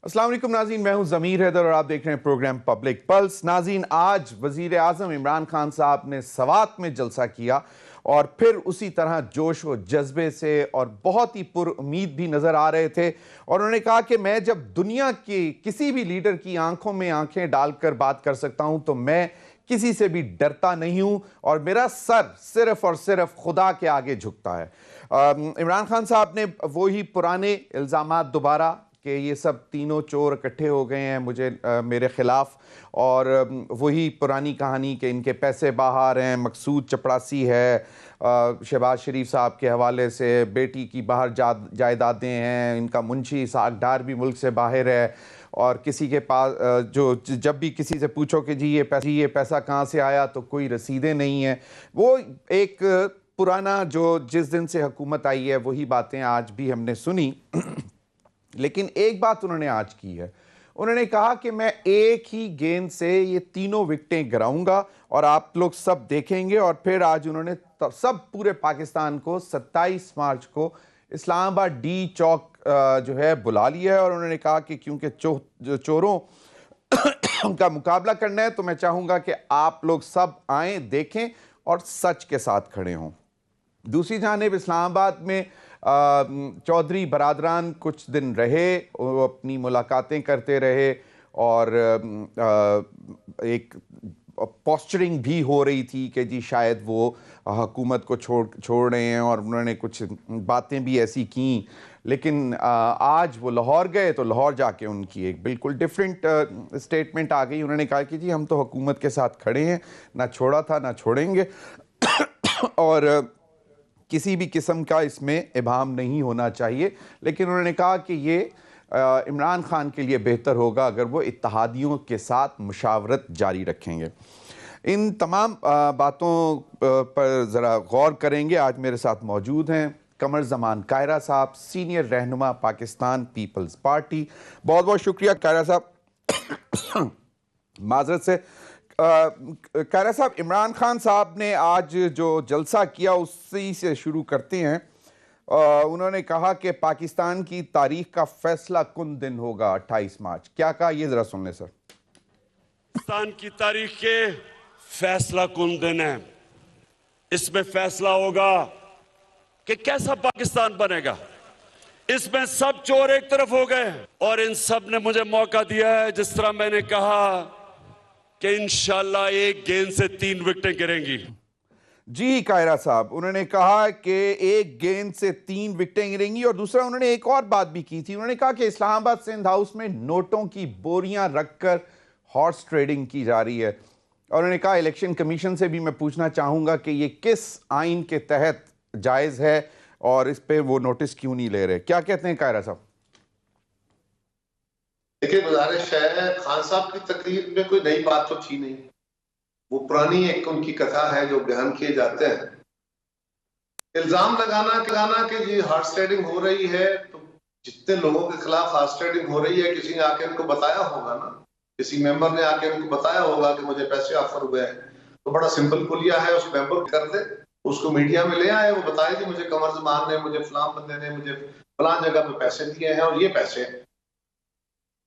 अस्सलाम वालेकुम नाज़रीन, मैं हूं ज़मीर हैदर और आप देख रहे हैं प्रोग्राम पब्लिक पल्स। नाज़रीन, आज वज़ीर आज़म इमरान खान साहब ने सवात में जलसा किया और फिर उसी तरह जोश व जज्बे से और बहुत ही पुरुम्मीद भी नज़र आ रहे थे। और उन्होंने कहा कि मैं जब दुनिया की किसी भी लीडर की आंखों में आंखें डालकर बात कर सकता हूं तो मैं किसी से भी डरता नहीं हूं और मेरा सर सिर्फ और सिर्फ खुदा के आगे झुकता है। इमरान खान साहब ने वही पुराने इल्ज़ामात दोबारा कि ये सब तीनों चोर इकट्ठे हो गए हैं मेरे ख़िलाफ़, और वही पुरानी कहानी कि इनके पैसे बाहर हैं, मकसूद चपड़ासी है, शहबाज शरीफ साहब के हवाले से बेटी की बाहर जायदादें हैं, इनका मुंशी इसहाक डार भी मुल्क से बाहर है, और किसी के पास जो जब भी किसी से पूछो कि जी ये पैसा कहाँ से आया तो कोई रसीदें नहीं हैं। वो एक पुराना जो जिस दिन से हुकूमत आई है वही बातें आज भी हमने सुनी। लेकिन एक बात उन्होंने आज की है, उन्होंने कहा कि मैं एक ही गेंद से ये तीनों विकेटें गिराऊंगा और आप लोग सब देखेंगे। और फिर आज उन्होंने सब पूरे पाकिस्तान को 27 मार्च को इस्लामाबाद डी चौक जो है बुला लिया है, और उन्होंने कहा कि क्योंकि चोरों का मुकाबला करना है तो मैं चाहूँगा कि आप लोग सब आएँ, देखें और सच के साथ खड़े हों। दूसरी जानिब इस्लामाबाद में चौधरी बरादरान कुछ दिन रहे, वो अपनी मुलाकातें करते रहे और एक पोस्चरिंग भी हो रही थी कि जी शायद वो हुकूमत को छोड़ रहे हैं, और उन्होंने कुछ बातें भी ऐसी की। लेकिन आज वो लाहौर गए तो लाहौर जाके उनकी एक बिल्कुल डिफरेंट स्टेटमेंट आ गई। उन्होंने कहा कि जी हम तो हुकूमत के साथ खड़े हैं, ना छोड़ा था ना छोड़ेंगे और किसी भी किस्म का इसमें इबाम नहीं होना चाहिए। लेकिन उन्होंने कहा कि ये इमरान खान के लिए बेहतर होगा अगर वो इत्तेहादियों के साथ मुशावरत जारी रखेंगे। इन तमाम बातों पर ज़रा गौर करेंगे। आज मेरे साथ मौजूद हैं कमर ज़मान कायरा साहब, सीनियर रहनुमा पाकिस्तान पीपल्स पार्टी। बहुत बहुत शुक्रिया कायरा साहब। माजरत से कायरा साहब, इमरान खान साहब ने आज जो जलसा किया उसी से शुरू करते हैं। उन्होंने कहा कि पाकिस्तान की तारीख का फैसला कुन दिन होगा 28 मार्च। क्या कहा, ये जरा सुन लें सर। पाकिस्तान की तारीख के फैसला कुन दिन है। इसमें फैसला होगा कि कैसा पाकिस्तान बनेगा। इसमें सब चोर एक तरफ हो गए और इन सब ने मुझे मौका दिया है, जिस तरह मैंने कहा कि इंशाल्लाह एक गेंद से 3 विकेटें गिरेंगी। जी कायरा साहब, उन्होंने कहा कि एक गेंद से 3 विकेटें गिरेंगी। और दूसरा उन्होंने एक और बात भी की थी, उन्होंने कहा कि इस्लामाबाद सिंध हाउस में नोटों की बोरियां रखकर हॉर्स ट्रेडिंग की जा रही है। और उन्होंने कहा इलेक्शन कमीशन से भी मैं पूछना चाहूंगा कि ये किस आइन के तहत जायज़ है और इस पे वो नोटिस क्यों नहीं ले रहे। क्या कहते हैं कायरा साहब? देखिए, गुजारिश है, खान साहब की तकरीर में कोई नई बात तो थी नहीं। वो पुरानी एक उनकी कथा है जो बयान किए जाते हैं। इल्जाम लगाना कि ये हॉर्स ट्रेडिंग हो रही है, तो जितने लोगों के खिलाफ हॉर्स ट्रेडिंग हो रही है किसी ने आके उनको बताया होगा ना, किसी मेंबर ने आके उनको बताया होगा कि मुझे पैसे ऑफर हुए हैं। तो बड़ा सिंपल पुलिया है, उस मेंबर कर दे, उसको मीडिया में ले आए, वो बताए कि मुझे कमर ज़मान ने, मुझे फलां बंदे ने मुझे फलां जगह पे पैसे दिए हैं और ये पैसे हैं।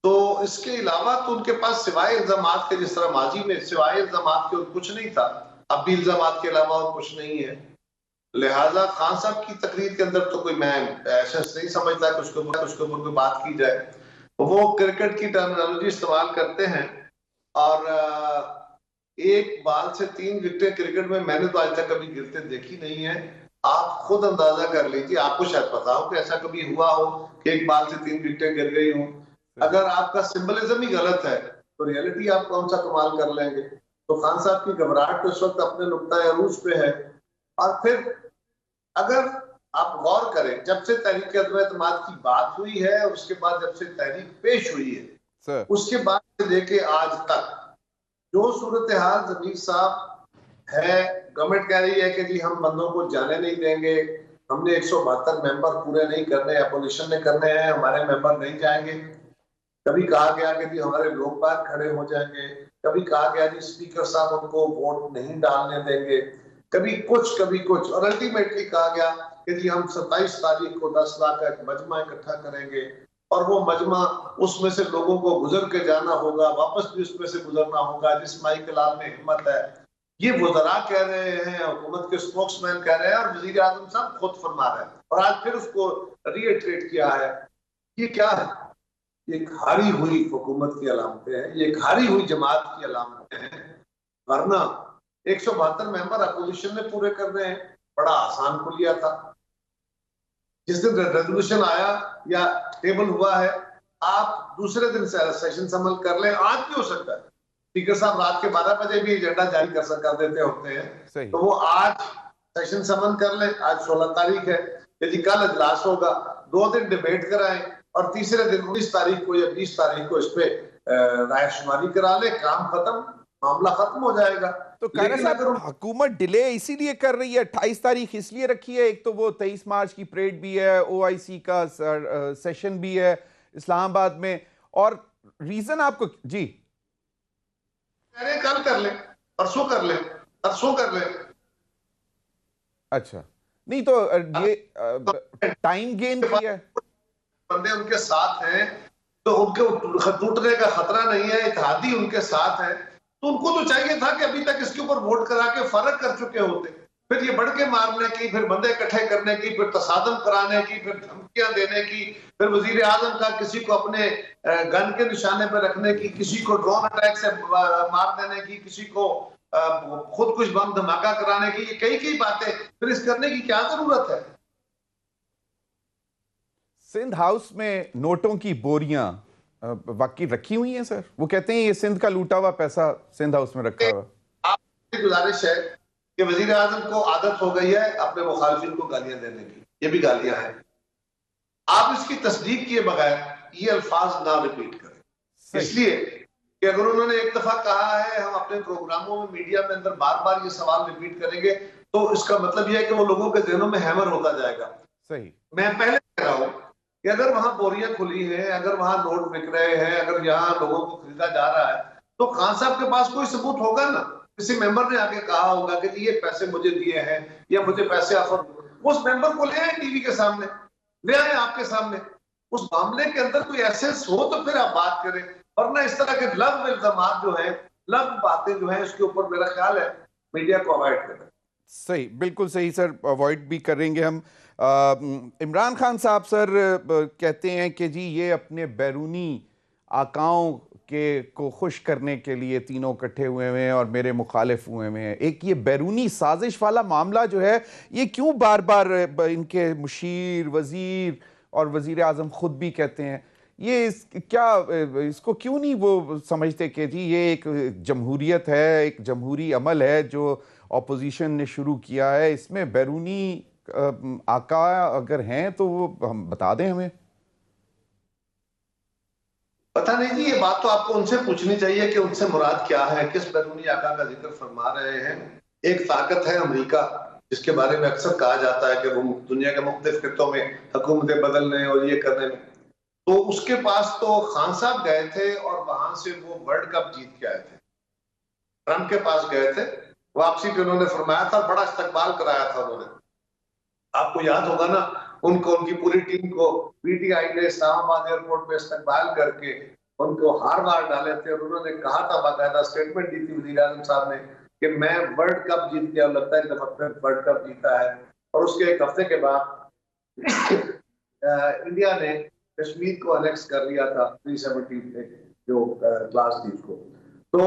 तो इसके अलावा तो उनके पास सिवाय इल्जामात के, जिस तरह माजी में सिवाय इल्जामात के और कुछ नहीं था, अब भी इल्जामात के अलावा और कुछ नहीं है। लिहाजा खान साहब की तकरीर के अंदर तो कोई मैं ऐसा नहीं समझता कि उसके ऊपर कोई बात की जाए। वो क्रिकेट की टर्मिनोलॉजी इस्तेमाल करते हैं और एक बाल से 3 विकेटें क्रिकेट में मैंने तो आज तक कभी गिरते देखी नहीं है। आप खुद अंदाजा कर लीजिए, आपको शायद पता हो कि ऐसा कभी हुआ हो कि एक बाल से 3 विकेटें गिर गई हो। अगर आपका सिंबलिज्म ही गलत है तो रियलिटी आप कौन सा कमाल कर लेंगे। तो खान साहब की घबराहट तो इस वक्त अपने नुक्ता अरूज पे है। और फिर अगर आप गौर करें, जब से तहरीक अदम-ए-एतमाद की बात हुई है, उसके बाद जब से तहरीक पेश हुई है, उसके बाद से लेके आज तक जो सूरत हाल ज़मीर साहब है, गवर्नमेंट कह रही है कि जी हम बंदों को जाने नहीं देंगे, हमने 172 मेंबर पूरे नहीं करने, अपोजिशन ने करने हैं, हमारे मेंबर नहीं जाएंगे। कभी कहा गया कि जी हमारे लोग बाहर खड़े हो जाएंगे, कभी कहा गया जी स्पीकर साहब उनको वोट नहीं डालने देंगे, कभी कुछ, और अल्टीमेटली कहा गया कि जी हम 27 तारीख को 10 लाख का एक मजमा इकट्ठा करेंगे اور وہ مجمع اس میں سے لوگوں کو گزر کے جانا ہوگا، واپس بھی اس میں سے گزرنا ہوگا، جس مائی کلال میں ہمت ہے. یہ وزراء کہہ رہے ہیں، حکومت کے سپوکس مین کہہ رہے ہیں، اور وزیر اعظم صاحب خود فرما رہے ہیں، اور آج پھر اس کو ری ایٹریٹ کیا ہے. یہ کیا ہے؟ یہ ایک ہاری ہوئی حکومت کی علامتیں ہیں، یہ ایک ہاری ہوئی جماعت کی علامتیں ہیں. ورنہ 172 ممبر اپوزیشن نے پورے کر رہے ہیں، بڑا آسان کلیہ تھا. جس دن ریزولوشن آیا یا ٹیبل ہوا ہے، آپ دوسرے دن سیشن سمل کر لیں. آج بھی ہو سکتا ہے اسپیکر صاحب رات کے 12 بجے بھی ایجنڈا جاری کر دیتے ہوتے ہیں، تو وہ آج سیشن سمن کر لیں. آج 16 تاریخ ہے، یعنی کل اجلاس ہوگا، 2 دن ڈیبیٹ کرائیں، اور تیسرے دن 19 تاریخ کو یا 20 تاریخ کو اس پہ رائے شماری کرا لیں. کام ختم، معاملہ ختم ہو جائے گا. تو کائرہ صاحب حکومت ڈیلے اسی لیے کر رہی ہے، 28 تاریخ اس لیے رکھی ہے، ایک تو وہ 23 مارچ کی پریڈ بھی ہے، او آئی سی کا سیشن بھی ہے اسلام آباد میں، اور ریزن آپ کو جی کل کر لیں، پرسوں کر لیں، پرسوں کر لیں. اچھا نہیں تو یہ ٹائم گین کیا ہے. بندے ان کے ساتھ ہیں تو ان کے ٹوٹنے کا خطرہ نہیں ہے، اتحادی ان کے ساتھ ہے، تو ان کو تو چاہیے تھا کہ ابھی تک اس کے اوپر ووٹ کرا کے فرق کر چکے ہوتے. پھر یہ بڑھ کے مارنے کی، پھر بندے اکٹھے کرنے کی، پھر تصادم کرانے کی، پھر دھمکیاں دینے کی، پھر وزیر اعظم کا کسی کو اپنے گن کے نشانے پہ رکھنے کی، کسی کو ڈرون اٹیک سے مار دینے کی، کسی کو خود کچھ بم دھماکہ کرانے کی، یہ کئی باتیں. پھر اس کرنے کی کیا ضرورت ہے؟ سندھ ہاؤس میں نوٹوں کی بوریاں واقعی رکھی ہوئی ہیں سر؟ وہ کہتے ہیں یہ سندھ کا لوٹا ہوا پیسہ سندھ ہاؤس میں رکھا ہوا. آپ کی گزارش ہے کہ وزیر اعظم کو عادت ہو گئی ہے اپنے مخالفین کو گالیاں دینے کی، یہ بھی گالیاں ہیں. آپ اس کی تصدیق کیے بغیر یہ الفاظ نہ ریپیٹ کریں، اس لیے کہ اگر انہوں نے ایک دفعہ کہا ہے ہم اپنے پروگراموں میں میڈیا میں اندر بار بار یہ سوال ریپیٹ کریں گے، تو اس کا مطلب یہ ہے کہ وہ لوگوں کے ذہنوں میں ہیمر ہوتا جائے گا. صحیح. میں پہلے کہہ رہا ہوں کہ اگر وہاں بوریاں کھلی ہیں، اگر وہاں نوٹ بک رہے ہیں، اگر یہاں لوگوں کو خریدا جا رہا ہے، تو خان صاحب کے پاس کوئی ثبوت ہوگا نا. کسی ممبر نے آگے کہا ہوگا کہ یہ پیسے مجھے دیے ہیں یا مجھے پیسے آفر، اس ممبر کو لے آئیں ٹی وی کے سامنے، لے آئیں آپ کے سامنے. اس معاملے کے اندر کوئی ایسنس ہو تو پھر آپ بات کریں، ورنہ اس طرح کے لغو الزامات جو ہیں، لغو باتیں جو ہیں، اس کے اوپر میرا خیال ہے میڈیا کو اوائڈ کریں. صحیح، بالکل صحیح سر، اوائڈ بھی کریں گے ہم. عمران خان صاحب سر کہتے ہیں کہ جی یہ اپنے بیرونی آقاؤں کو خوش کرنے کے لیے تینوں اکٹھے ہوئے ہیں اور میرے مخالف ہوئے ہیں. ایک یہ بیرونی سازش والا معاملہ جو ہے یہ کیوں بار بار ان کے مشیر، وزیر اور وزیر اعظم خود بھی کہتے ہیں، یہ کیا اس کو کیوں نہیں وہ سمجھتے کہ جی یہ ایک جمہوریت ہے، ایک جمہوری عمل ہے جو اپوزیشن نے شروع کیا ہے، اس میں بیرونی آقا اگر ہیں تو وہ ہم بتا دیں ہمیں. پتہ نہیں جی، یہ بات تو آپ کو ان سے پوچھنی چاہیے کہ ان سے مراد کیا ہے، کس بیرونی آقا کا ذکر فرما رہے ہیں. ایک طاقت ہے امریکہ، جس کے بارے میں اکثر کہا جاتا ہے کہ وہ دنیا کے مختلف خطوں میں حکومتیں بدلنے اور یہ کرنے میں، تو اس کے پاس تو خان صاحب گئے تھے اور وہاں سے وہ ورلڈ کپ جیت کے آئے تھے. ٹرمپ کے پاس گئے تھے، واپسی پہ انہوں نے فرمایا تھا، بڑا استقبال کرایا تھا انہوں نے. آپ کو یاد ہوگا نا، ان کی پوری ٹیم کو پی ٹی آئی نے اسلام آباد ایئرپورٹ پہ استقبال کر کے ان کو ہار مار ڈالے تھے، اور انہوں نے کہا تھا، باقاعدہ اسٹیٹمنٹ دی تھی وزیر اعظم صاحب نے کہ میں ورلڈ کپ جیت گیا، لگتا ہے کہ ورلڈ کپ جیتا ہے. اور اس کے ایک ہفتے کے بعد انڈیا نے کشمیر کو انیکس کر لیا تھا 370 پہ، جو کلاس تھی اس کو. تو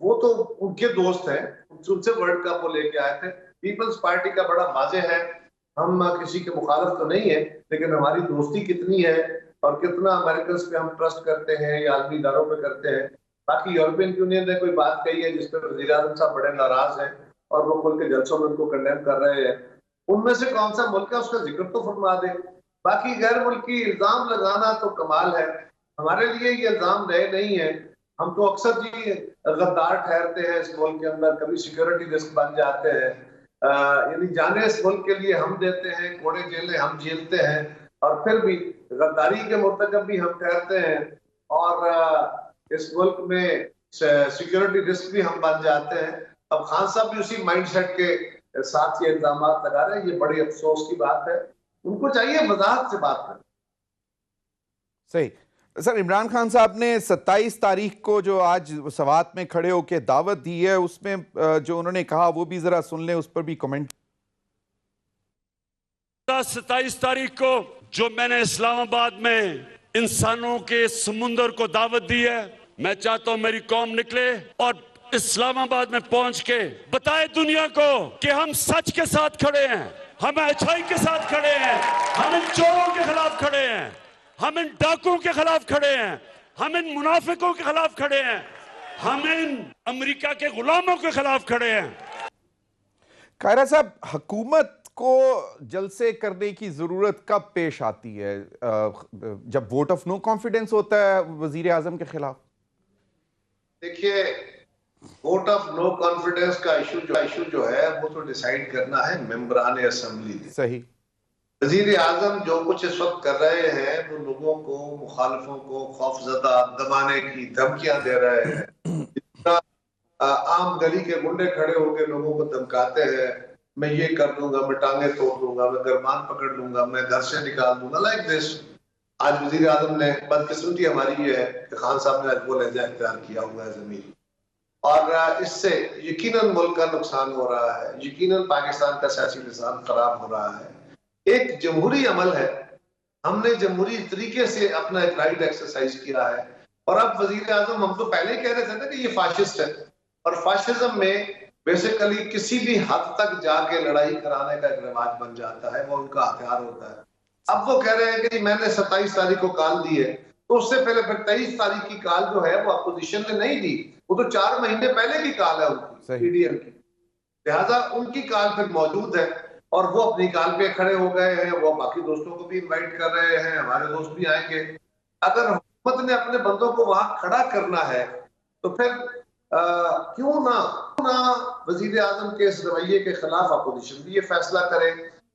وہ تو ان کے دوست ہیں، ان سے ورلڈ کپ وہ لے کے آئے تھے. پیپلز پارٹی کا بڑا واضح ہے، ہم کسی کے مخالف تو نہیں ہیں، لیکن ہماری دوستی کتنی ہے اور کتنا امریکنز پہ ہم ٹرسٹ کرتے ہیں یا عالمی اداروں پہ کرتے ہیں. باقی یورپین یونین نے کوئی بات کہی ہے جس پہ وزیر اعظم صاحب بڑے ناراض ہیں اور وہ کھل کے جلسوں میں ان کو کنڈیم کر رہے ہیں. ان میں سے کون سا ملک ہے اس کا ذکر تو فرما دیں. باقی غیر ملکی الزام لگانا تو کمال ہے. ہمارے لیے یہ الزام نئے نہیں ہیں. ہم تو اکثر جی غدار ٹھہرتے ہیں اس ملک کے اندر، کبھی سیکیورٹی رسک بن جاتے ہیں، یعنی جانے اس ملک کے لیے ہم دیتے ہیں، کوڑے جیلیں ہم جھیلتے ہیں، اور پھر بھی غداری کے مرتکب بھی ہم ٹھہرتے ہیں، اور اس ملک میں سیکیورٹی رسک بھی ہم بن جاتے ہیں. اب خان صاحب بھی اسی مائنڈ سیٹ کے ساتھ یہ الزامات لگا رہے ہیں. یہ بڑی افسوس کی بات ہے. ان کو چاہیے وضاحت سے بات کریں. صحیح سر، عمران خان صاحب نے 27 تاریخ کو جو آج سوات میں کھڑے ہو کے دعوت دی ہے، اس میں جو انہوں نے کہا وہ بھی ذرا سن لیں، اس پر بھی کمنٹ۔ 27 تاریخ کو جو میں نے اسلام آباد میں انسانوں کے سمندر کو دعوت دی ہے، میں چاہتا ہوں میری قوم نکلے اور اسلام آباد میں پہنچ کے بتائے دنیا کو کہ ہم سچ کے ساتھ کھڑے ہیں، ہم اچھائی کے ساتھ کھڑے ہیں، ہم ان چوروں کے خلاف کھڑے ہیں، ہم ان ڈاکوں کے خلاف کھڑے ہیں، ہم ان منافقوں کے خلاف کھڑے ہیں، ہم ان امریکہ کے غلاموں کے خلاف کھڑے ہیں۔ قاہرہ صاحب، حکومت کو جلسے کرنے کی ضرورت کب پیش آتی ہے؟ جب ووٹ آف نو کانفیڈنس ہوتا ہے وزیر اعظم کے خلاف؟ دیکھیے، ووٹ آف نو کانفیڈنس کا ایشو جو ہے وہ تو ڈیسائیڈ کرنا ہے ممبران اسمبلی نے۔ صحیح۔ وزیر اعظم جو کچھ اس وقت کر رہے ہیں وہ لوگوں کو، مخالفوں کو خوف زدہ دبانے کی دھمکیاں دے رہے ہیں۔ عام گلی کے گنڈے کھڑے ہو کے لوگوں کو دھمکاتے ہیں، میں یہ کر دوں گا، میں ٹانگیں توڑ دوں گا، میں گرمان پکڑ لوں گا، میں گھر سے نکال دوں گا، لائک دس۔ آج وزیر اعظم نے، بدقسمتی ہماری یہ ہے کہ خان صاحب نے آج وہ لہجہ اختیار کیا ہوا ہے زمین، اور اس سے یقیناً ملک کا نقصان ہو رہا ہے، یقیناً پاکستان کا سیاسی نظام خراب ہو رہا ہے۔ ایک جمہوری عمل ہے، ہم نے جمہوری طریقے سے اپنا ایک رائٹ ایکسرسائز کیا ہے، اور اب وزیر اعظم، ہم تو پہلے ہی کہہ رہے تھے نا کہ یہ فاشسٹ ہے، اور فاشزم میں بیسیکلی کسی بھی حد تک جا کے لڑائی کرانے کا ایک رواج بن جاتا ہے، وہ ان کا ہتھیار ہوتا ہے۔ اب وہ کہہ رہے ہیں کہ میں نے 27 تاریخ کو کال دی ہے، تو اس سے پہلے پھر 23 تاریخ کی کال جو ہے وہ اپوزیشن نے نہیں دی، وہ تو 4 مہینے پہلے کی کال ہے ان کی، پی ڈی ایم کی، لہٰذا ان کی کال پھر موجود ہے، اور وہ اپنی کال پہ کھڑے ہو گئے ہیں، وہ باقی دوستوں کو بھی انوائٹ کر رہے ہیں، ہمارے دوست بھی آئیں گے۔ اگر حکومت نے اپنے بندوں کو وہاں کھڑا کرنا ہے تو پھر کیوں نہ وزیر اعظم کے اس رویے کے خلاف اپوزیشن بھی یہ فیصلہ کرے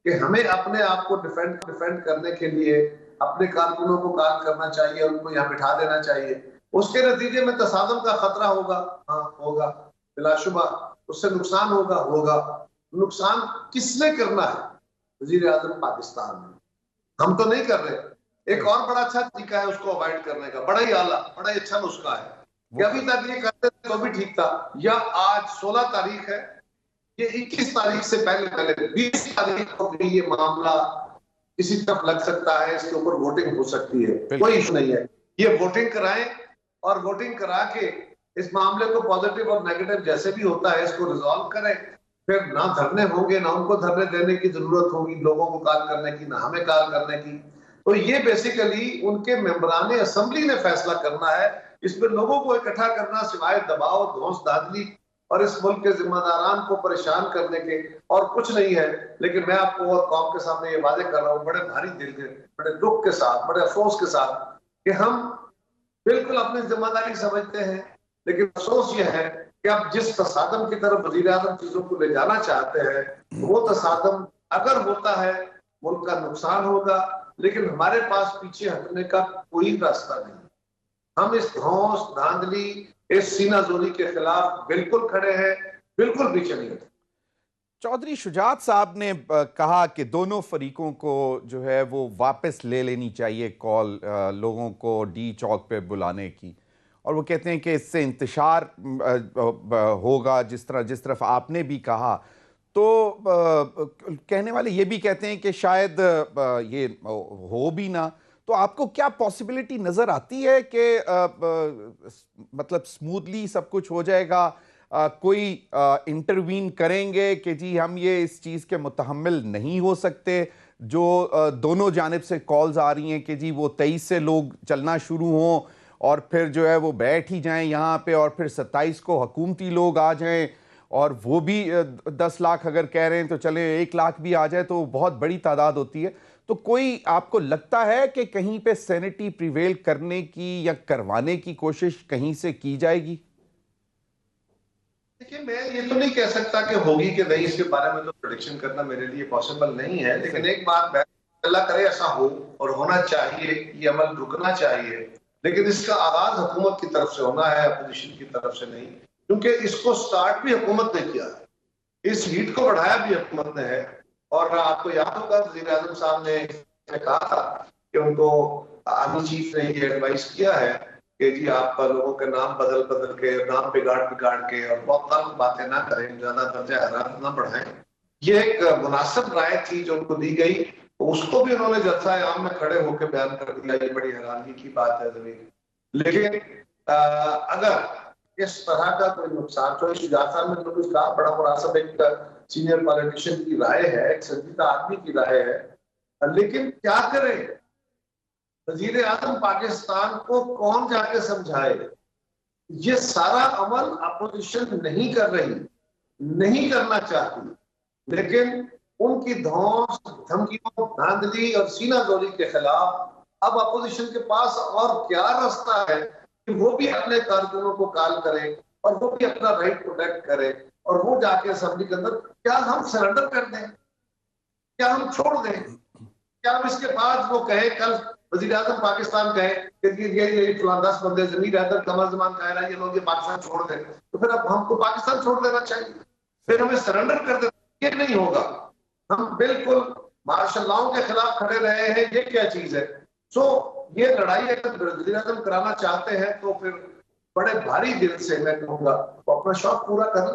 کہ ہمیں اپنے آپ کو ڈیفینڈ کرنے کے لیے اپنے کارکنوں کو کال کرنا چاہیے، ان کو یہاں بٹھا دینا چاہیے۔ اس کے نتیجے میں تصادم کا خطرہ ہوگا، ہاں ہوگا بلا شبہ، اس سے نقصان ہوگا۔ نقصان کس نے کرنا ہے؟ وزیر اعظم پاکستان نے، ہم تو نہیں کر رہے۔ ایک اور بڑا اچھا طریقہ ہے اس کو اوائڈ کرنے کا، بڑا ہی اعلیٰ، بڑا ہی اچھا نسخہ ہے کہ ابھی تک یہ کرتے تو بھی ٹھیک تھا، یا آج 16 تاریخ ہے، یہ 21 تاریخ سے پہلے 20 تاریخ کو بھی یہ معاملہ کسی طرف لگ سکتا ہے، اس کے اوپر ووٹنگ ہو سکتی ہے، کوئی ایشو نہیں ہے۔ یہ ووٹنگ کرائیں، اور ووٹنگ کرا کے اس معاملے کو پازیٹیو اور نیگیٹو جیسے بھی ہوتا ہے اس کو ریزالو کریں، پھر نہ دھرنے ہوں گے، نہ ان کو دھرنے دینے کی ضرورت ہوگی لوگوں کو کال کرنے کی، نہ ہمیں کال کرنے کی۔ تو یہ بیسیکلی ان کے ممبران اسمبلی نے فیصلہ کرنا ہے، اس میں لوگوں کو اکٹھا کرنا سوائے دباؤ، دھونس دھاندلی اور اس ملک کے ذمہ داران کو پریشان کرنے کے اور کچھ نہیں ہے۔ لیکن میں آپ کو اور قوم کے سامنے یہ واضح کر رہا ہوں بڑے بھاری دل کے، بڑے دکھ کے ساتھ، بڑے افسوس کے ساتھ، کہ ہم بالکل اپنی ذمہ داری سمجھتے ہیں، لیکن افسوس یہ ہے کہ اب جس تصادم کی طرف وزیر اعظم چیزوں کو لے جانا چاہتے ہیں، وہ تصادم اگر ہوتا ہے ملک کا نقصان ہوگا، لیکن ہمارے پاس پیچھے ہٹنے کا کوئی راستہ نہیں۔ ہم اس دھونس دھاندلی، اس سینہ زوری کے خلاف بالکل کھڑے ہیں، بالکل پیچھے نہیں ہٹے۔ چودھری شجاعت صاحب نے کہا کہ دونوں فریقوں کو جو ہے وہ واپس لے لینی چاہیے کال لوگوں کو ڈی چوک پہ بلانے کی، اور وہ کہتے ہیں کہ اس سے انتشار ہوگا، جس طرف آپ نے بھی کہا۔ تو کہنے والے یہ بھی کہتے ہیں کہ شاید یہ ہو بھی نہ، تو آپ کو کیا پاسبلٹی نظر آتی ہے کہ مطلب سموتھلی سب کچھ ہو جائے گا، کوئی انٹروین کریں گے کہ جی ہم یہ اس چیز کے متحمل نہیں ہو سکتے، جو دونوں جانب سے کالز آ رہی ہیں کہ جی وہ 23 سے لوگ چلنا شروع ہوں اور پھر جو ہے وہ بیٹھ ہی جائیں یہاں پہ، اور پھر 27 کو حکومتی لوگ آ جائیں، اور وہ بھی 10 لاکھ اگر کہہ رہے ہیں تو چلیں 1 لاکھ بھی آ جائے تو بہت بڑی تعداد ہوتی ہے۔ تو کوئی آپ کو لگتا ہے کہ کہیں پہ سینٹی پریویل کرنے کی یا کروانے کی کوشش کہیں سے کی جائے گی؟ دیکھیں، میں یہ تو نہیں کہہ سکتا کہ ہوگی کہ نہیں، اس کے بارے میں تو پریڈکشن کرنا میرے لیے پاسبل نہیں ہے، لیکن ایک بات اللہ کرے ایسا ہو، اور ہونا چاہیے، یہ عمل رکنا چاہیے، لیکن اس کا آغاز حکومت کی طرف سے ہونا ہے، اپوزیشن کی طرف سے نہیں، کیونکہ اس کو سٹارٹ بھی حکومت نے کیا ہے، اس ہیٹ کو بڑھایا بھی حکومت نے ہے۔ اور آپ کو یاد ہوگا وزیر اعظم صاحب نے کہا تھا کہ ان کو आर्मी चीफ ने ये एडवाइस किया है कि जी आप लोगों के नाम बदल के, नाम बिगाड़ के और बहुत कम बातें ना करें, ज्यादा दर्जा हरारत ना बढ़ाएं। ये एक मुनासिब राय थी जो उनको दी गई, उसको भी उन्होंने जलसा आम में खड़े होकर बयान कर दिया। ये बड़ी हैरानगी की बात है जमीन। लेकिन अगर इस तरह का कोई नुकसान, तो शुजात साहब ने तो कुछ कहा, बड़ा मुनासिब एक सीनियर पॉलिटिशियन की राय है, एक संजीदा आदमी की राय है, लेकिन क्या करें? वजीर आजम पाकिस्तान को कौन जाके समझाए? ये सारा अमल अपोजिशन नहीं कर रही, नहीं करना चाहती, लेकिन उनकी धौंस, धमकियों, धांधली और सीनाजोरी के खिलाफ अब अपोजिशन के पास और क्या रास्ता है कि वो भी अपने कारकुनों को कॉल करे और वो भी अपना राइट प्रोटेक्ट करे और वो जाके असेंबली के अंदर, क्या हम सरेंडर कर दें? क्या हम छोड़ दें? क्या हम इसके बाद वो कहे, कल वजीर आजम पाकिस्तान कहे कि ये 10 बंदे जमीर हैदर, कमर जमान कायरा, ये लोग ये पाकिस्तान छोड़ दें, तो फिर अब हमको पाकिस्तान छोड़ देना चाहिए, फिर हमें सरेंडर कर देना? ये नहीं होगा। हम बिल्कुल मार्शल लॉ के खिलाफ खड़े रहे हैं। ये क्या चीज है? ये लड़ाई अगर वजीर आजम कराना चाहते हैं तो फिर बड़े भारी दिल से मैं कहूंगा वो अपना शौक पूरा कर,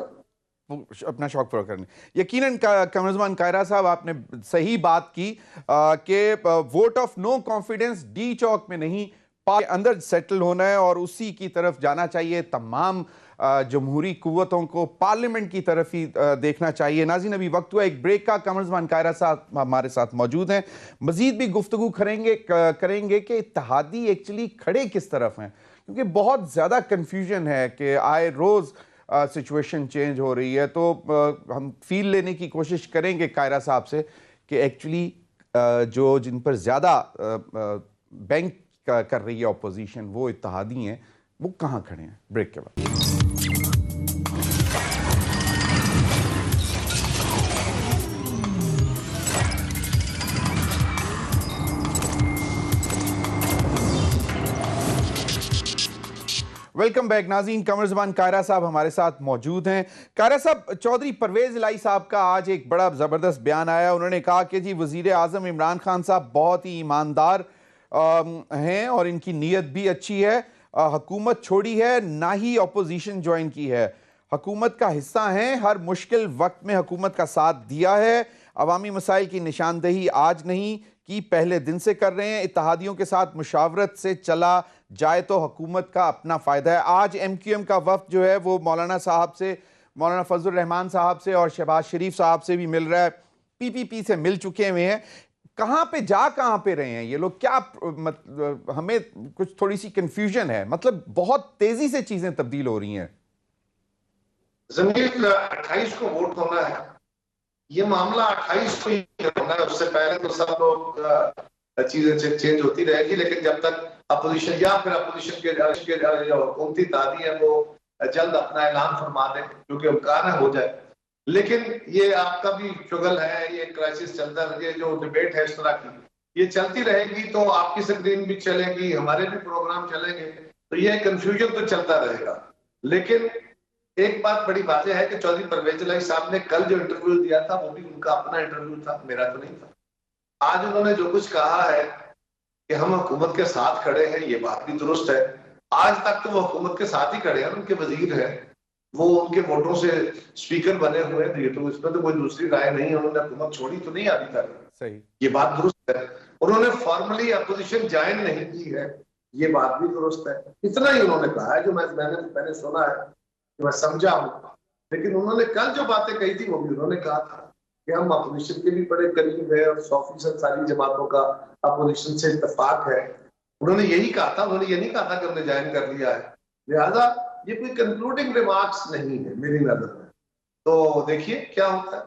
अपना शौक पूरा करने। यकीनन कमरुज़्ज़मान कायरा साहब, आपने सही बात की कि vote of no confidence D Chowk में नहीं, अंदर सेटल होना है और उसी की तरफ जाना चाहिए। तमाम जमहूरी कुव्वतों को पार्लियामेंट की तरफ ही देखना चाहिए। नाज़रीन, अभी वक्त हुआ एक ब्रेक का। कमरुज़्ज़मान कायरा साहब हमारे साथ मौजूद हैं। मजीद भी गुफ्तगू करेंगे कि इत्तेहादी एक्चुअली खड़े किस तरफ हैं, क्योंकि बहुत ज़्यादा कन्फ्यूजन है कि आए रोज़ सिचुएशन चेंज हो रही है। तो हम फील लेने की कोशिश करेंगे कायरा साहब से कि एक्चुअली जिन पर ज़्यादा बैंक कर रही है अपोजिशन, वो इत्तेहादी हैं, वो कहाँ खड़े हैं। ब्रेक के बाद वेलकम बैक नाज़रीन। कमरुज़्ज़मान कायरा साहब हमारे साथ मौजूद हैं। कायरा साहब, चौधरी परवेज़ इलाही साहब का आज एक बड़ा ज़बरदस्त बयान आया। उन्होंने कहा कि जी वज़ीर आज़म इमरान खान साहब बहुत ही ईमानदार हैं और इनकी नीयत भी अच्छी है। हुकूमत छोड़ी है, ना ही अपोजिशन ज्वाइन की है, हुकूमत का हिस्सा हैं, हर मुश्किल वक्त में हुकूमत का साथ दिया है। अवामी मसाइल की निशानदही आज नहीं की, पहले दिन से कर रहे हैं। इत्तेहादियों के साथ मुशावरत से चला जाए तो हुकूमत का अपना फ़ायदा है। आज MQM का वफ़द जो है वो मौलाना फजल रहमान साहब से और शहबाज शरीफ साहब से भी मिल रहा है, PPP से मिल चुके हुए हैं। कहाँ पे रहे हैं ये लोग? क्या हमें कुछ थोड़ी सी कंफ्यूजन है, मतलब बहुत तेजी से चीजें तब्दील हो रही हैं। जमीन 28 को वोट होना है, ये मामला 28 को ही होना है। उससे पहले तो सब लोग चीजें चेंज होती रहेगी, लेकिन जब तक अपोजिशन या फिर अपोजिशन के जो हुकूमती तादी है वो जल्द अपना ऐलान फरमा दे, क्योंकि इम्कान है हो जाए। लेकिन ये आपका भी शुगल है, ये क्राइसिस चलता रहे, जो डिबेट है इस तरह की ये चलती रहेगी, तो आपकी स्क्रीन भी चलेगी, हमारे भी प्रोग्राम चलेंगे, तो ये कंफ्यूजन तो चलता रहेगा। लेकिन एक बात बड़ी बात है कि चौधरी परवेज इलाही साहब ने कल जो इंटरव्यू दिया था वो भी उनका अपना इंटरव्यू था, मेरा तो नहीं था। आज उन्होंने जो कुछ कहा है कि हम हुकूमत के साथ खड़े हैं, ये बात भी दुरुस्त है। आज तक तो वो हुकूमत के साथ ही खड़े हैं, उनके वजीर हैं, वो उनके वोटों से स्पीकर बने हुए हैं, तो इसमें तो कोई दूसरी राय नहीं है। उन्होंने हुकूमत छोड़ी तो नहीं अभी तक, सही, ये बात दुरुस्त है। उन्होंने फॉर्मली अपोजिशन ज्वाइन नहीं की है, ये बात भी दुरुस्त है। इतना ही उन्होंने कहा है जो मैंने सुना है, मैं समझा हूं। लेकिन उन्होंने कल जो बातें कही थी वो भी उन्होंने कहा था कि हम अपोजिशन के भी बड़े करीब है और 100% सारी जमातों का अपोजिशन से इत्तेफाक है। उन्होंने यही कहा था, उन्होंने ये नहीं कहा था कि हमने ज्वाइन कर लिया है। लिहाजा ये कोई कंक्लूडिंग रिमार्क्स नहीं है मेरी नजर में। तो देखिए क्या होता है।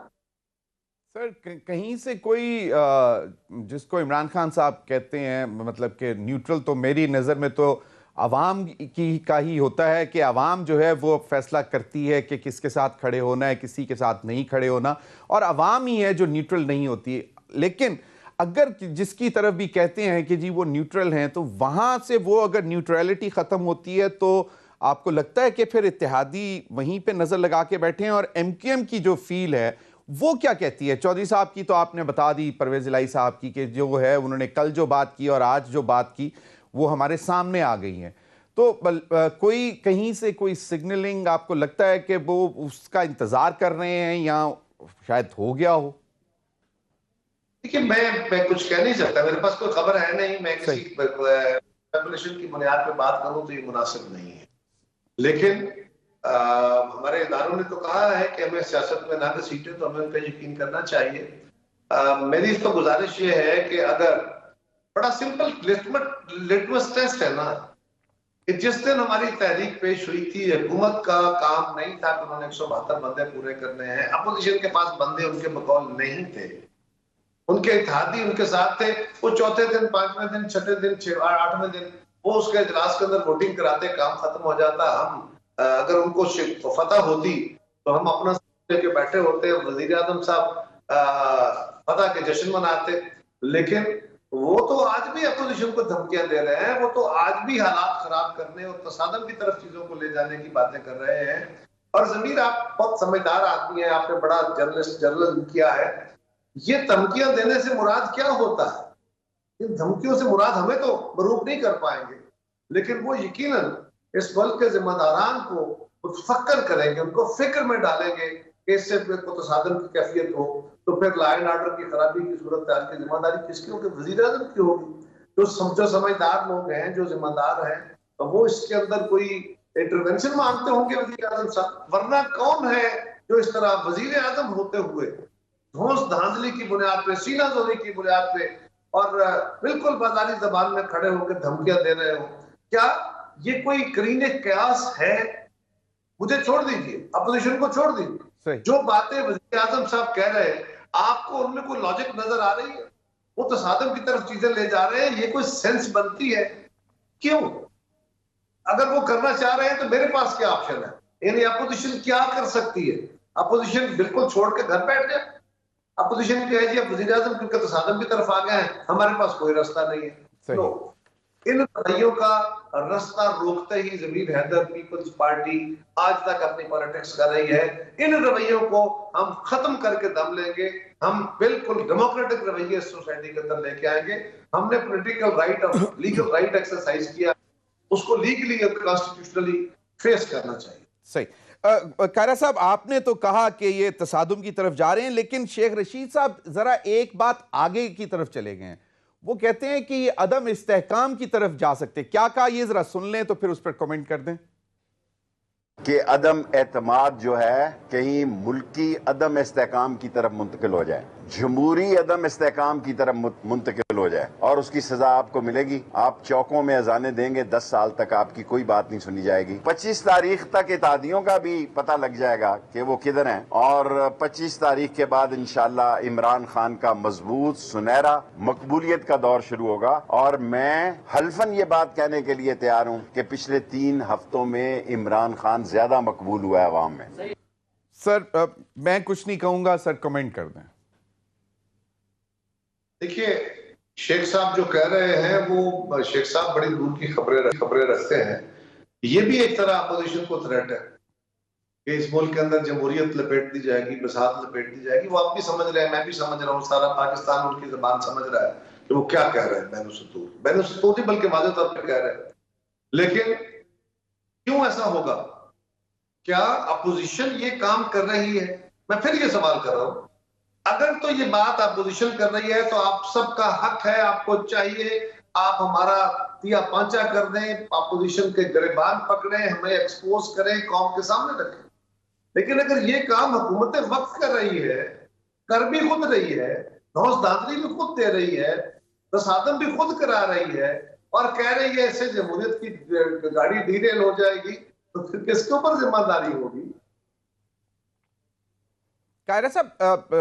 सर, कहीं से कोई जिसको इमरान खान साहब कहते हैं, मतलब कि न्यूट्रल, तो मेरी नज़र में तो अवाम की का ही होता है कि अवाम जो है वो फैसला करती है कि किसके साथ खड़े होना है, किसी के साथ नहीं खड़े होना, और अवाम ही है जो न्यूट्रल नहीं होती। लेकिन अगर जिसकी तरफ भी कहते हैं कि जी वो न्यूट्रल हैं, तो वहाँ से वो अगर न्यूट्रलिटी ख़त्म होती है तो आपको लगता है कि फिर इत्तेहादी वहीं पे नज़र लगा के बैठे हैं, और MQM की जो फील है وہ کیا کہتی ہے؟ چودھری صاحب کی تو آپ نے بتا دی، پرویز الہی صاحب کی، کہ جو ہے انہوں نے کل جو بات کی اور آج جو بات کی وہ ہمارے سامنے آ گئی ہیں. تو کوئی کہیں سے کوئی سگنلنگ آپ کو لگتا ہے کہ وہ اس کا انتظار کر رہے ہیں یا شاید ہو گیا ہو؟ دیکھیے میں کچھ کہہ نہیں سکتا، میرے پاس کوئی خبر ہے نہیں، میں کسی اسپیکولیشن کی بنیاد پہ بات کروں تو یہ مناسب نہیں ہے. لیکن ہمارے اداروں نے تو کہا ہے کہ ہمیں سیاست میں نہ گھسیٹیں، تو ہمیں ان پہ یقین کرنا چاہیے. میری اس کو گزارش یہ ہے کہ اگر بڑا سمپل لٹمس ٹیسٹ ہے نا، کہ جس دن ہماری تحریک پیش ہوئی تھی، حکومت کا کام نہیں تھا کہ انہوں نے 172 بندے پورے کرنے ہیں، اپوزیشن کے پاس بندے ان کے بقول نہیں تھے، ان کے اتحادی ان کے ساتھ تھے. وہ چوتھے دن، پانچویں دن، چھٹے دن، آٹھویں دن وہ اس کے اجلاس کے اندر ووٹنگ کراتے، کام ختم ہو جاتا. ہم اگر ان کو فتح ہوتی تو ہم اپنا لے کے بیٹھے ہوتے، وزیر اعظم صاحب فتح کے جشن مناتے. لیکن وہ تو آج بھی اپوزیشن کو دھمکیاں دے رہے ہیں، وہ تو آج بھی حالات خراب کرنے اور تصادم کی طرف چیزوں کو لے جانے کی باتیں کر رہے ہیں. اور ضمیر، آپ بہت سمجھدار آدمی ہیں، آپ نے بڑا جرنلزم کیا ہے. یہ دھمکیاں دینے سے مراد کیا ہوتا ہے؟ ان دھمکیوں سے مراد ہمیں تو مروب نہیں کر پائیں گے، لیکن وہ یقیناً اس ملک کے ذمہ داران کو فکر کریں گے، ان کو فکر میں ڈالیں گے کہ اس سے تصادم کی کیفیت ہو تو پھر لا اینڈ آرڈر کی خرابی کی صورتحال کی ذمہ داری کس کی ہوگی؟ وزیر اعظم کی ہوگی. جو سمجھدار لوگ ہیں، جو ذمہ دار ہیں، وہ اس کے اندر کوئی انٹرونشن مانگتے ہوں گے وزیر اعظم صاحب. ورنہ کون ہے جو اس طرح وزیر اعظم ہوتے ہوئے دھونس دھاندلی کی بنیاد پہ، سینہ زوری کی بنیاد پہ اور بالکل بازاری زبان میں کھڑے ہو کے دھمکیاں دے رہے ہو؟ کیا یہ کوئی قرین قیاس ہے؟ مجھے چھوڑ دیجئے، اپوزیشن کو چھوڑ دیجئے. جو باتیں وزیر اعظم صاحب کہہ رہے ہیں، آپ کو ان میں کوئی لاجک نظر آ رہی ہے؟ وہ تصادم کی طرف چیزیں لے جا رہے ہیں، یہ کوئی سینس بنتی ہے؟ کیوں؟ اگر وہ کرنا چاہ رہے ہیں تو میرے پاس کیا آپشن ہے؟ یعنی اپوزیشن کیا کر سکتی ہے؟ اپوزیشن بالکل چھوڑ کے گھر بیٹھ جائے؟ اپوزیشن کہے جی اب وزیر اعظم کیونکہ تصادم کی طرف آ گئے ہیں، ہمارے پاس کوئی راستہ نہیں ہے. نو، ان رویوں کا راستہ روکتے ہی ضمیر حیدر پیپلز پارٹی آج تک اپنی پالیٹکس کر رہی ہے. ان رویوں کو ہم ختم کر کے دم لیں گے، ہم بالکل ڈیموکریٹک رویے سوسائٹی کے اندر لے کے آئیں گے. ہم نے پولیٹیکل رائٹ اور لیگل رائٹ ایکسرسائز کیا، اس کو لیگلی اور کانسٹیٹیوشنلی فیس کرنا چاہیے. صحیح. قاہرہ صاحب، آپ نے تو کہا کہ یہ تصادم کی طرف جا رہے ہیں، لیکن شیخ رشید صاحب ذرا ایک بات آگے کی طرف چلے گئے ہیں. وہ کہتے ہیں کہ یہ عدم استحکام کی طرف جا سکتے. کیا کہا یہ ذرا سن لیں تو پھر اس پر کمنٹ کر دیں. کہ عدم اعتماد جو ہے کہیں ملکی عدم استحکام کی طرف منتقل ہو جائے، جمہوری عدم استحکام کی طرف منتقل ہو جائے، اور اس کی سزا آپ کو ملے گی. آپ چوکوں میں اذانیں دیں گے، 10 سال تک آپ کی کوئی بات نہیں سنی جائے گی. 25 تاریخ تک اتحادیوں کا بھی پتہ لگ جائے گا کہ وہ کدھر ہیں، اور 25 تاریخ کے بعد انشاءاللہ عمران خان کا مضبوط سنہرا مقبولیت کا دور شروع ہوگا. اور میں حلفاً یہ بات کہنے کے لیے تیار ہوں کہ پچھلے 3 ہفتوں میں عمران خان زیادہ مقبول ہوا ہے عوام میں. سر میں کچھ نہیں کہوں گا، سر کمنٹ کر دیں. دیکھیے، شیخ صاحب جو کہہ رہے ہیں وہ شیخ صاحب بڑی دور کی خبریں رکھتے ہیں. یہ بھی ایک طرح اپوزیشن کو تھریٹ ہے کہ اس ملک کے اندر جمہوریت لپیٹ دی جائے گی، بساط لپیٹ دی جائے گی. وہ آپ بھی سمجھ رہے ہیں، میں بھی سمجھ رہا ہوں، سارا پاکستان ان کی زبان سمجھ رہا ہے کہ وہ کیا کہہ رہے ہیں. بین السطور نہیں بلکہ واضح طور پہ کہہ رہے ہیں. لیکن کیوں ایسا ہوگا؟ کیا اپوزیشن یہ کام کر رہی ہے؟ میں پھر یہ سوال کر رہا ہوں، اگر تو یہ بات اپوزیشن کر رہی ہے تو آپ سب کا حق ہے، آپ کو چاہیے آپ ہمارا تیا پانچا کر دیں، اپوزیشن کے گریبان پکڑیں، ہمیں ایکسپوز کریں، قوم کے سامنے رکھیں. لیکن اگر یہ کام حکومت وقت کر رہی ہے، کر بھی خود رہی ہے، دھونس دھاندلی بھی خود دے رہی ہے، تصادم بھی خود کرا رہی ہے، اور کہہ رہی ہے اس سے جمہوریت کی گاڑی ڈیریل ہو جائے گی، تو پھر کس کے اوپر ذمہ داری ہوگی؟ قاہرہ صاحب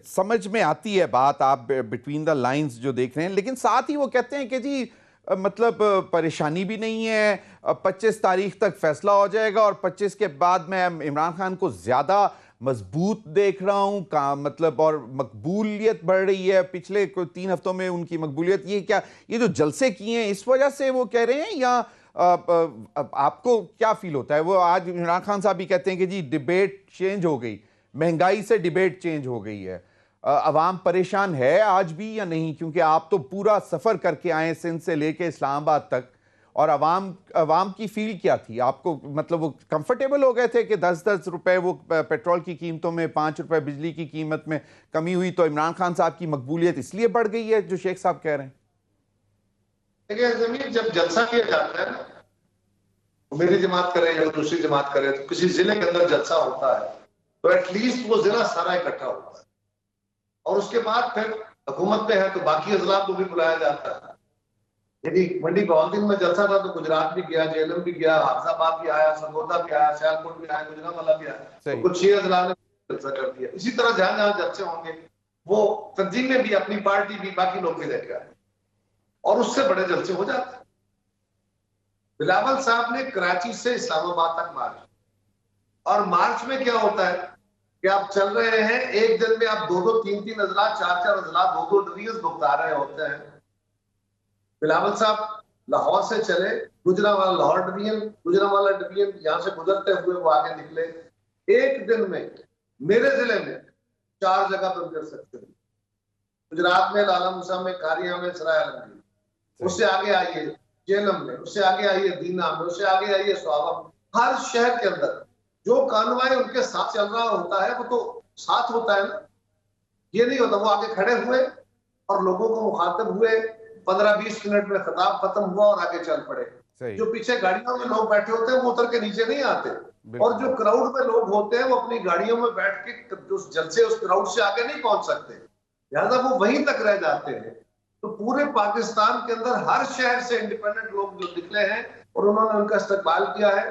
سمجھ میں آتی ہے بات، آپ بٹوین دا لائنز جو دیکھ رہے ہیں، لیکن ساتھ ہی وہ کہتے ہیں کہ جی مطلب پریشانی بھی نہیں ہے، 25 تاریخ تک فیصلہ ہو جائے گا، اور 25 کے بعد میں عمران خان کو زیادہ مضبوط دیکھ رہا ہوں، مطلب اور مقبولیت بڑھ رہی ہے. پچھلے 3 ہفتوں میں ان کی مقبولیت، یہ جو جلسے کیے ہیں اس وجہ سے وہ کہہ رہے ہیں، یا آپ کو کیا فیل ہوتا ہے؟ وہ آج عمران خان صاحب بھی کہتے ہیں کہ جی ڈیبیٹ چینج ہو گئی. महंगाई से डिबेट चेंज हो गई है। अवाम परेशान है आज भी या नहीं? क्योंकि आप तो पूरा सफर करके आए सिंध से लेके इस्लामाबाद तक, और अवाम की फील क्या थी? आपको मतलब वो कंफर्टेबल हो गए थे कि 10-10 रुपए वो पेट्रोल की कीमतों में, 5 रुपए बिजली की कीमत में कमी हुई तो इमरान खान साहब की मकबूलियत इसलिए बढ़ गई है जो शेख साहब कह रहे हैं? देखिए जमीन, जब जलसा किया जाता है ना, मेरी जमात करे या दूसरी जमात करे, तो किसी जिले के अंदर जलसा होता है तो एटलीस्ट वो जिला सारा इकट्ठा होता है, और उसके बाद फिर हुकूमत में है तो बाकी अजला को भी बुलाया जाता है। यदि मंडी बहाउद्दीन में जलसा था तो गुजरात भी गया, जेलम भी गया, हाफिजाबाद भी आया, सरगोदा भी आया, सियालकोट भी आया, गुजरांवाला भी आया, तो कुछ 6 अजला ने जलसा कर दिया। इसी तरह जहां जहां जलसे होंगे वो तंजीमें भी, अपनी पार्टी भी, बाकी लोग भी लेके आए और उससे बड़े जलसे हो जाते हैं। बिलावल साहब ने कराची से इस्लामाबाद तक मार्च, और मार्च में क्या होता है कि आप चल रहे हैं, एक दिन में आप 2-2, 3-3 अजला, 4-4 अजला, 2-2 डिवीजन भुगता रहे होते हैं। बिलावल साहब लाहौर से चले, गुजरांवाला लाहौर डिवीजन, गुजरांवाला डिवीजन यहां से गुजरते हुए वो आगे निकले। एक दिन में मेरे जिले में 4 जगह पर गुजर सकते हैं। गुजरात में लाला मूसा में, कारिया में, सराय आलमगीर, उससे आगे आइए जेलम में, उससे आगे आइए दीना में, उससे आगे आइए स्वाबा में। हर शहर के अंदर जो कानवाई उनके साथ चल रहा होता है वो तो साथ होता है ना, ये नहीं होता वो आगे खड़े हुए और लोगों को मुखातिब हुए, 15-20 मिनट में खिताब खत्म हुआ और आगे चल पड़े। जो पीछे गाड़ियों में लोग बैठे होते हैं वो उतर के नीचे नहीं आते, और जो क्राउड में लोग होते हैं वो अपनी गाड़ियों में बैठ के उस जलसे, उस क्राउड से आगे नहीं पहुंच सकते, लिहाजा वो वहीं तक रह जाते हैं। तो पूरे पाकिस्तान के अंदर हर शहर से इंडिपेंडेंट लोग जो निकले हैं और उन्होंने उनका इस्तकबाल किया है।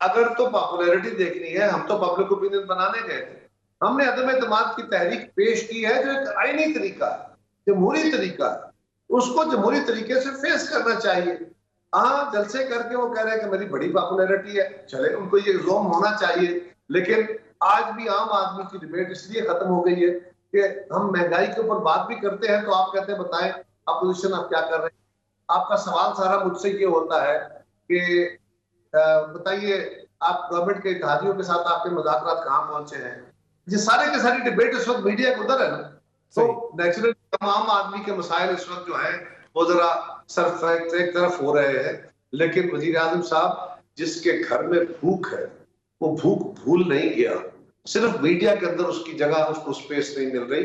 अगर तो पॉपुलैरिटी देखनी है, हम तो पब्लिक ओपिनियन बनाने गए थे, हमने अदम एतमाद की तहरीक पेश की है जो एक आईनी तरीका है, जमहूरी तरीका है, उसको जमहूरी तरीके से फेस करना चाहिए। हाँ, जलसे करके वो कह रहे हैं कि मेरी बड़ी पॉपुलैरिटी है, चले उनको ये जोम होना चाहिए, लेकिन आज भी आम आदमी की डिबेट इसलिए खत्म हो गई है कि हम महंगाई के ऊपर बात भी करते हैं तो आप कहते हैं बताएं अपोजिशन आप क्या कर रहे हैं। आपका सवाल सारा मुझसे ये होता है कि बताइए आप गवर्नमेंट के इत्तेहादियों के साथ आपके मुज़ाकरात कहाँ पहुंचे हैं। ये सारे के सारी डिबेट इस वक्त मीडिया के उधर है ना, तो नेचुरली तमाम आदमी के मसाइल इस वक्त जो है वो जरा सिर्फ एक तरफ हो रहे हैं। लेकिन वजीर आजम साहब जिसके घर में भूख है वो भूख भूल नहीं गया, सिर्फ मीडिया के अंदर उसकी जगह, उसको स्पेस नहीं मिल रही,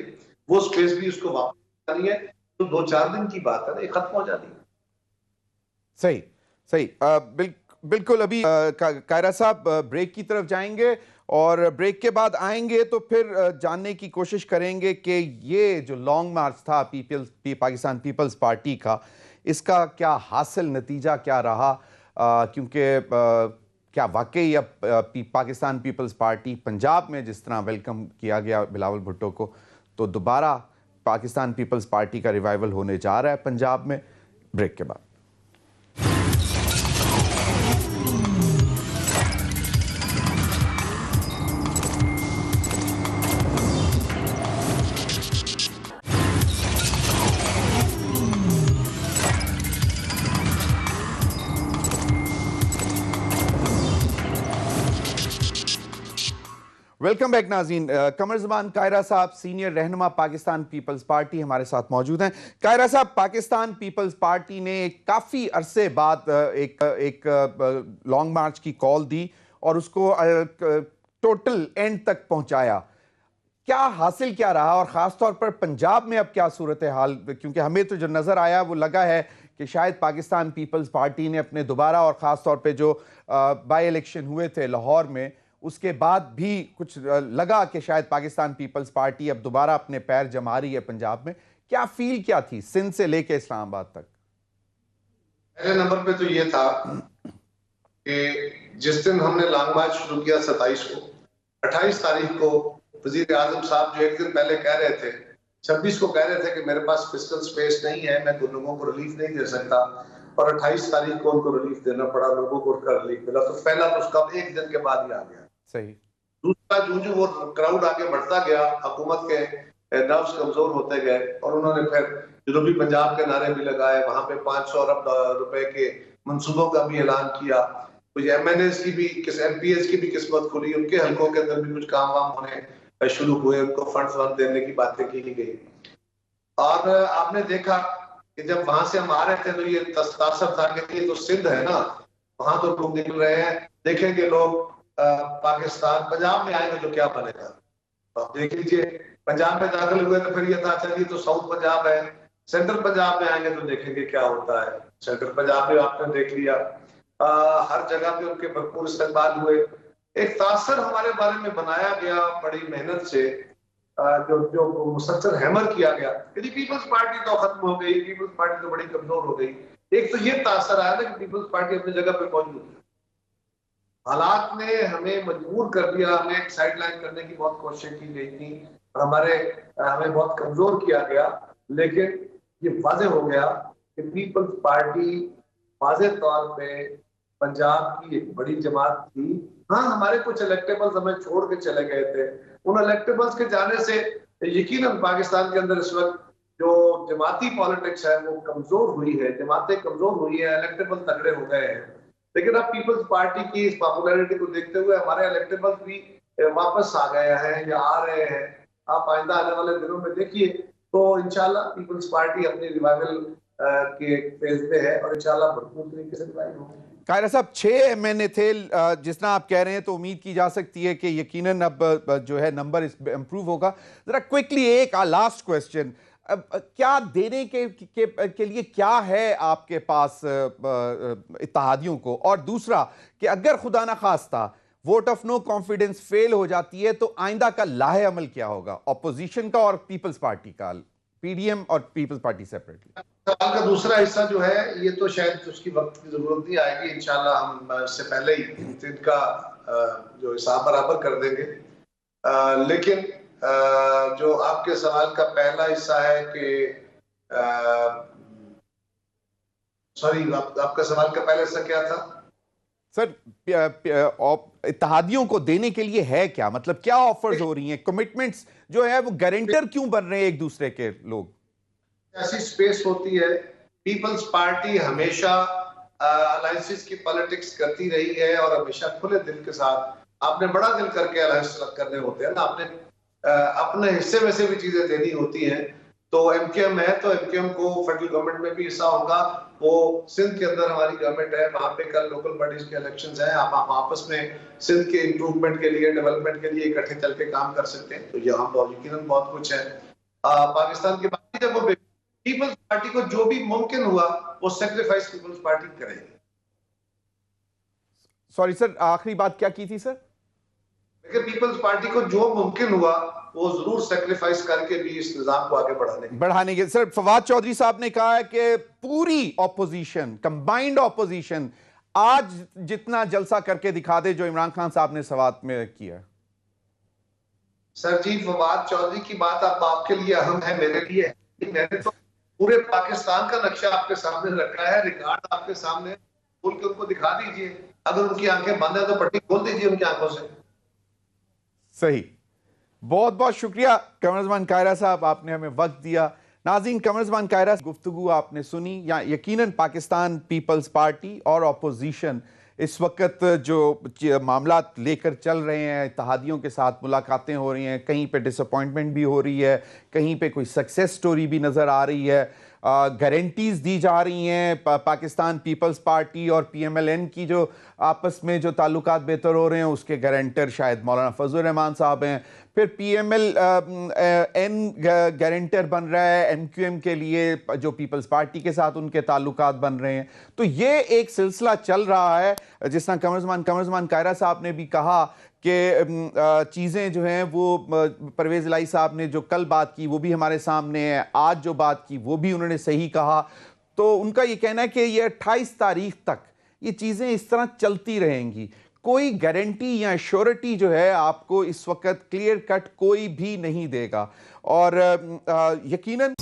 वो स्पेस भी उसको वापस आनी है, तो 2-4 दिन की बात है ना, ये खत्म हो जाती है। सही सही बिल्कुल। अभी कायरा साहब ब्रेक की तरफ जाएंगे और ब्रेक के बाद आएंगे तो फिर जानने की कोशिश करेंगे कि ये जो लॉन्ग मार्च था पाकिस्तान पीपल्स पार्टी का, इसका क्या हासिल नतीजा क्या रहा, क्योंकि क्या वाकई अब पाकिस्तान पीपल्स पार्टी पंजाब में जिस तरह वेलकम किया गया बिलावल भुट्टो को, तो दोबारा पाकिस्तान पीपल्स पार्टी का रिवाइवल होने जा रहा है पंजाब में? ब्रेक के बाद। वेलकम बैक नाज़रीन। कमर ज़मान कायरा साहब, सीनियर रहनुमा पाकिस्तान पीपल्स पार्टी, हमारे साथ मौजूद हैं। कायरा साहब, पाकिस्तान पीपल्स पार्टी ने काफ़ी अरसे बाद एक लॉन्ग मार्च की कॉल दी और उसको टोटल एंड तक पहुंचाया। क्या हासिल क्या रहा और ख़ास तौर पर पंजाब में अब क्या सूरत हाल? क्योंकि हमें तो जो नज़र आया वो लगा है कि शायद पाकिस्तान पीपल्स पार्टी ने अपने दोबारा, और ख़ास तौर पे जो बाई इलेक्शन हुए थे लाहौर में, उसके बाद भी कुछ लगा कि शायद पाकिस्तान पीपल्स पार्टी अब दोबारा अपने पैर जमा रही है पंजाब में। क्या फील क्या थी सिंध से लेके इस्लामाबाद तक? पहले नंबर पे तो ये था कि जिस दिन हमने लॉन्ग मार्च शुरू किया 27 को, 28 तारीख को वजीर आजम साहब जो एक दिन पहले कह रहे थे, 26 को कह रहे थे कि मेरे पास फिस्कल स्पेस नहीं है, मैं लोगों को रिलीफ नहीं दे सकता, और 28 तारीख को उनको रिलीफ देना पड़ा, लोगों को उनका रिलीफ मिला। तो पहला तो उसका एक दिन के बाद ही आ गया। सही। दूसरा, जो वो क्राउड आगे बढ़ता गया, हुकूमत के नर्व्स कमजोर होते गए और उन्होंने फिर जनूबी पंजाब के नारे भी लगाए, वहां पे 500 अरब रुपए के मंसूबों का भी ऐलान किया। कुछ MNAs की भी, MPs की भी किस्मत खुली, उनके हलकों के अंदर भी कुछ काम वाम होने शुरू हुए, उनको फंड्स देने की बातें की गई। और आपने देखा कि जब वहां से हम आ रहे थे तो ये तासर था कि ये तो सिंध है ना, वहां तो लोग निकल रहे हैं, देखेंगे लोग पाकिस्तान, पंजाब में आएंगे तो क्या बनेगा। तो आप देख लीजिए, पंजाब में दाखिल हुए तो फिर ये था चलिए तो साउथ पंजाब है, सेंट्रल पंजाब में आएंगे तो देखेंगे क्या होता है। सेंट्रल पंजाब में आपने देख लिया, हर जगह पे उनके भरपूर इस्तेमाल हुए। एक तासर हमारे बारे में बनाया गया बड़ी मेहनत से, जो मुसलसल हैमर किया गया कि पीपल्स पार्टी तो खत्म हो गई, पीपल्स पार्टी तो बड़ी कमजोर हो गई। एक तो ये तासर आया ना कि पीपल्स पार्टी अपनी जगह पे मौजूद है, हालात ने हमें मजबूर कर दिया, हमें साइड लाइन करने की बहुत कोशिश की गई थी और हमें बहुत कमजोर किया गया। लेकिन ये वाज़ेह हो गया कि पीपल्स पार्टी वाज़ेह तौर पे पंजाब की एक बड़ी जमात थी। हाँ, हमारे कुछ इलेक्टेबल्स हमें छोड़ के चले गए थे, उन इलेक्टेबल्स के जाने से यकीनन पाकिस्तान के अंदर इस वक्त जो जमाती पॉलिटिक्स है वो कमजोर हुई है, जमातें कमजोर हुई है, इलेक्टेबल तगड़े हो गए हैं। लेकिन अब पीपल्स पार्टी की इस पॉपुलैरिटी को देखते हुए हमारे इलेक्टेबल्स भी वापस आ गए हैं या आ रहे हैं। आप आइंदा आने वाले दिनों में देखिए तो इंशाल्लाह पीपल्स पार्टी अपनी रिवाइवल के फेज पे है और इंशाल्लाह भरपूर तरीके से रिवाइव होगी। कायरा साहब, 6 महीने थे, जिस तरह आप कह रहे हैं तो उम्मीद की जा सकती है कि यकीनन अब जो है नंबर इम्प्रूव होगा। जरा क्विकली एक लास्ट क्वेश्चन, क्या देने के लिए क्या है आपके पास इत्तेहादियों को, और दूसरा कि अगर खुदा ना खास्ता vote of no confidence fail हो जाती है तो आइंदा का लाहे अमल क्या होगा अपोजिशन का और पीपल्स पार्टी का, पीडीएम और पीपल्स पार्टी सेपरेटली? सवाल का दूसरा हिस्सा जो है ये तो शायद उसकी वक्त की जरूरत नहीं आएगी, इंशाल्लाह हम इससे पहले ही इनका जो हिसाब बराबर कर देंगे। लेकिन जो आपके सवाल का पहला हिस्सा है कि सॉरी, आपका सवाल का पहला हिस्सा क्या था सर? इत्तेहादियों को देने के लिए है क्या, मतलब क्या ऑफर्स हो रही हैं, कमिटमेंट्स जो है वो गारंटर क्यों बन रहे हैं एक दूसरे के लोग? ऐसी स्पेस होती है, पीपल्स पार्टी हमेशा अलायंसेस की पॉलिटिक्स करती रही है और हमेशा खुले दिल के साथ, आपने बड़ा दिल करके अलायंस करने होते हैं ना, आपने अपने हिस्से में से भी चीजें देनी होती हैं। तो एमकेएम है तो एमकेएम को फेडरल गवर्नमेंट में भी हिस्सा होगा, वो सिंध के अंदर हमारी गवर्नमेंट है, वहां पे कल लोकल बॉडीज के इलेक्शंस हैं, आप आपस में सिंध के इंप्रूवमेंट के लिए, डेवलपमेंट के लिए इकट्ठे चल के काम कर सकते हैं। तो यहाँ तो यकीनन बहुत कुछ है। पाकिस्तान की बात जब वो पीपल्स पार्टी को जो भी मुमकिन हुआ वो सेक्रीफाइस पीपल्स पार्टी करेगी। सॉरी सर, आखिरी बात क्या की थी सर? लेकिन पीपल्स पार्टी को जो मुमकिन हुआ वो जरूर सेक्रीफाइस करके भी इस निजाम को आगे बढ़ाने के। सर, फवाद चौधरी साहब ने कहा है कि पूरी ऑपोजिशन, कंबाइंड ऑपोजिशन आज जितना जलसा करके दिखा दे जो इमरान खान साहब ने सवात में किया। सर जी, फवाद चौधरी की बात अब आपके लिए अहम है, मेरे लिए मैंने तो पूरे पाकिस्तान का नक्शा आपके सामने रखा है, रिकॉर्ड आपके सामने, खोल के उनको दिखा दीजिए। अगर उनकी आंखें बंद है तो पट्टी खोल दीजिए उनकी आंखों से। सही, बहुत बहुत शुक्रिया कमरज़मान कायरा साहब, आपने हमें वक्त दिया। नाज़रीन, कमरज़मान कायरा गुफ्तगू आपने सुनी। या यकीनन पाकिस्तान पीपल्स पार्टी और अपोजिशन इस वक्त जो मामला लेकर चल रहे हैं, इत्तेहादियों के साथ मुलाकातें हो रही हैं, कहीं पे डिसअपॉइंटमेंट भी हो रही है, कहीं पे कोई सक्सेस स्टोरी भी नज़र आ रही है, गारंटीज़ दी जा रही हैं। पाकिस्तान पीपल्स पार्टी और पीएमएलएन की जो आपस में जो ताल्लुकात बेहतर हो रहे हैं उसके गारंटर शायद मौलाना फजल रहमान साहब हैं। फिर पीएमएलएन गारंटर बन रहा है एमक्यूएम के लिए, जो पीपल्स पार्टी के साथ उनके ताल्लुकात बन रहे हैं। तो ये एक सिलसिला चल रहा है। जिस तरह कमरज़मान कायरा साहब ने भी कहा कि चीज़ें जो हैं वो परवेज़ इलाही साहब ने जो कल बात की वो भी हमारे सामने है, आज जो बात की वो भी उन्होंने सही कहा। तो उनका ये कहना है कि ये 28 तारीख तक ये चीज़ें इस तरह चलती रहेंगी। कोई गारंटी या श्योरिटी जो है आपको इस वक्त क्लियर कट कोई भी नहीं देगा। और यकीनन